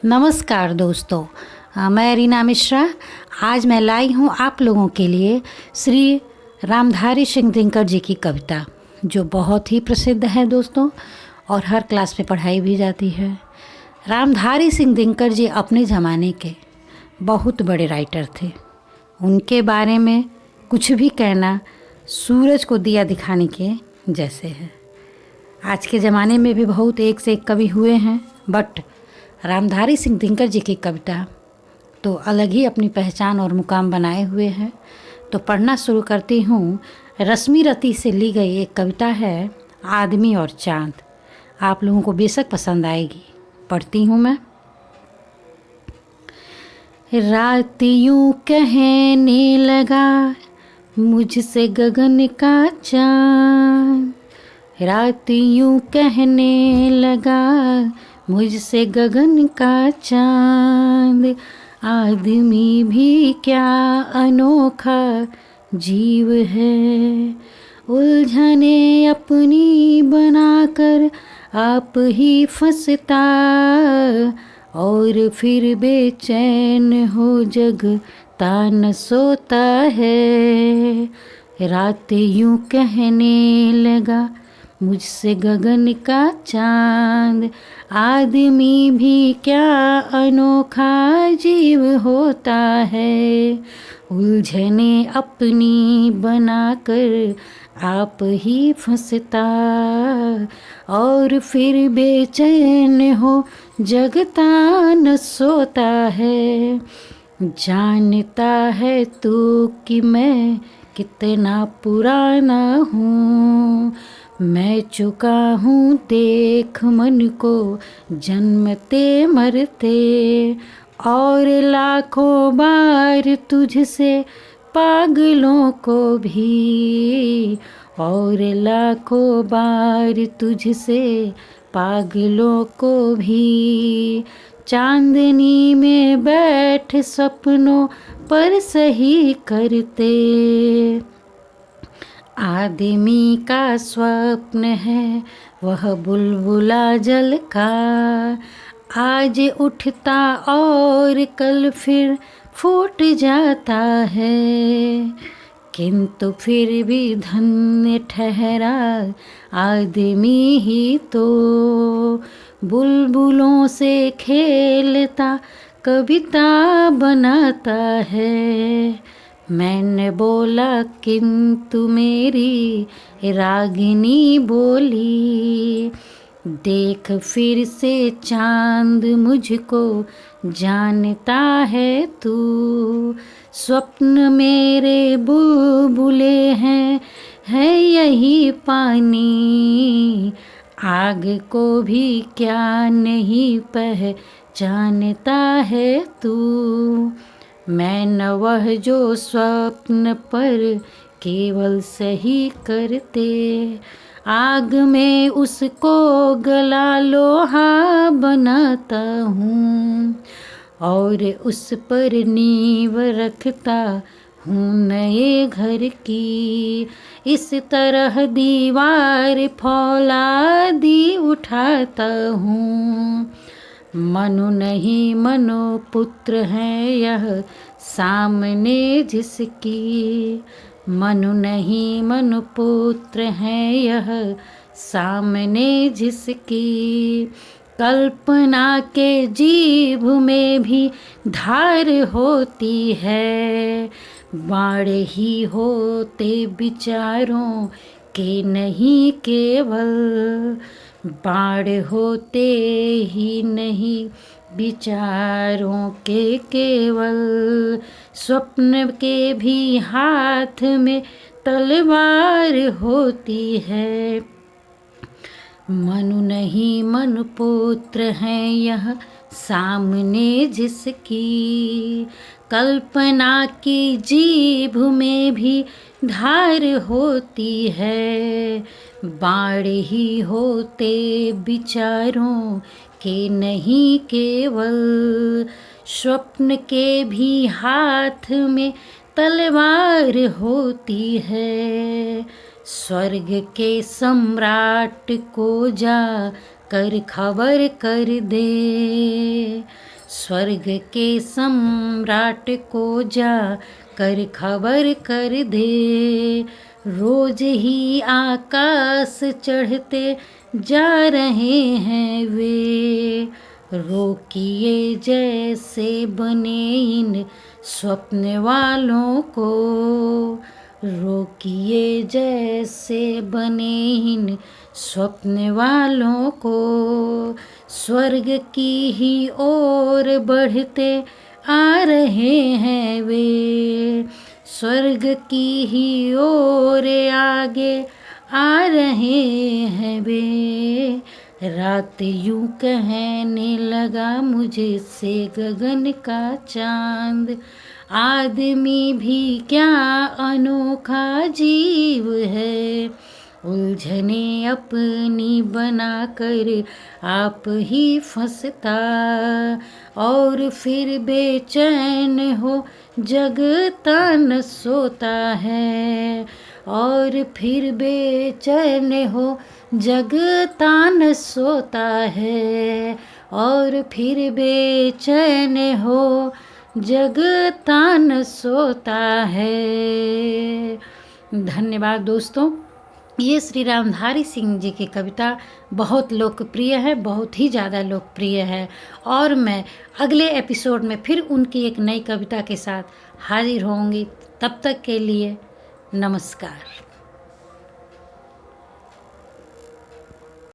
नमस्कार दोस्तों। मैं रीना मिश्रा। आज मैं लाई हूँ आप लोगों के लिए श्री रामधारी सिंह दिनकर जी की कविता, जो बहुत ही प्रसिद्ध है दोस्तों और हर क्लास में पढ़ाई भी जाती है। रामधारी सिंह दिनकर जी अपने ज़माने के बहुत बड़े राइटर थे। उनके बारे में कुछ भी कहना सूरज को दिया दिखाने के जैसे है। आज के ज़माने में भी बहुत एक से एक कवि हुए हैं, बट रामधारी सिंह दिनकर जी की कविता तो अलग ही अपनी पहचान और मुकाम बनाए हुए हैं। तो पढ़ना शुरू करती हूँ। रश्मि रति से ली गई एक कविता है, आदमी और चाँद। आप लोगों को बेशक पसंद आएगी। पढ़ती हूँ मैं। रात यूं कहने लगा मुझसे गगन का चाँद, रात यूं कहने लगा मुझसे गगन का चाँद, आदमी भी क्या अनोखा जीव है, उलझने अपनी बनाकर आप ही फंसता, और फिर बेचैन हो जगता न सोता है। रात यूं कहने लगा मुझसे गगन का चाँद, आदमी भी क्या अनोखा जीव होता है, उलझने अपनी बनाकर आप ही फंसता, और फिर बेचैन हो जगता न सोता है। जानता है तू कि मैं कितना पुराना हूँ, मैं चुका हूँ देख मन को जन्मते मरते, और लाखों बार तुझसे पागलों को भी, और लाखों बार तुझसे पागलों को भी, चांदनी में बैठ सपनों पर सही करते। आदमी का स्वप्न है वह बुलबुला जल का, आज उठता और कल फिर फूट जाता है, किंतु फिर भी धन्य ठहरा आदमी ही तो, बुलबुलों से खेलता कविता बनाता है। मैंने बोला किंतु मेरी रागिनी बोली, देख फिर से चांद मुझको जानता है तू, स्वप्न मेरे बुलबुले हैं है यही पानी, आग को भी क्या नहीं पहचानता है तू, मैं न वह जो स्वप्न पर केवल सही करते, आग में उसको गला लोहा बनाता हूँ, और उस पर नींव रखता हूँ नए घर की, इस तरह दीवार फौलादी उठाता हूँ, मनु नहीं मनु पुत्र है यह सामने जिसकी, मनु नहीं मनु पुत्र है यह सामने जिसकी, कल्पना के जीभ में भी धार होती है, बाण ही होते विचारों के नहीं केवल, बाण होते ही नहीं विचारों के केवल, स्वप्न के भी हाथ में तलवार होती है, मनु नहीं मनु पुत्र है यह सामने जिसकी, कल्पना की जीभ में भी धार होती है, बाण ही होते विचारों के नहीं केवल, स्वप्न के भी हाथ में तलवार होती है, स्वर्ग के सम्राट को जा कर खबर कर दे, स्वर्ग के सम्राट को जा कर खबर कर दे, रोज ही आकाश चढ़ते जा रहे हैं वे। रोकिए जैसे बने इन स्वप्न वालों को, रोकिए जैसे बने इन स्वप्न वालों को। स्वर्ग की ही ओर बढ़ते आ रहे हैं वे, स्वर्ग की ही ओर आगे आ रहे हैं वे। रात यूं कहने लगा मुझे से गगन का चांद, आदमी भी क्या अनोखा जीव है। उलझने अपनी बनाकर आप ही फंसता, और फिर बेचैन हो जगता न सोता है, और फिर बेचैन हो जगता न सोता है, और फिर बेचैन हो जगता न सोता है। धन्यवाद दोस्तों। ये श्री रामधारी सिंह जी की कविता बहुत लोकप्रिय है, बहुत ही ज़्यादा लोकप्रिय है। और मैं अगले एपिसोड में फिर उनकी एक नई कविता के साथ हाजिर होंगी। तब तक के लिए नमस्कार।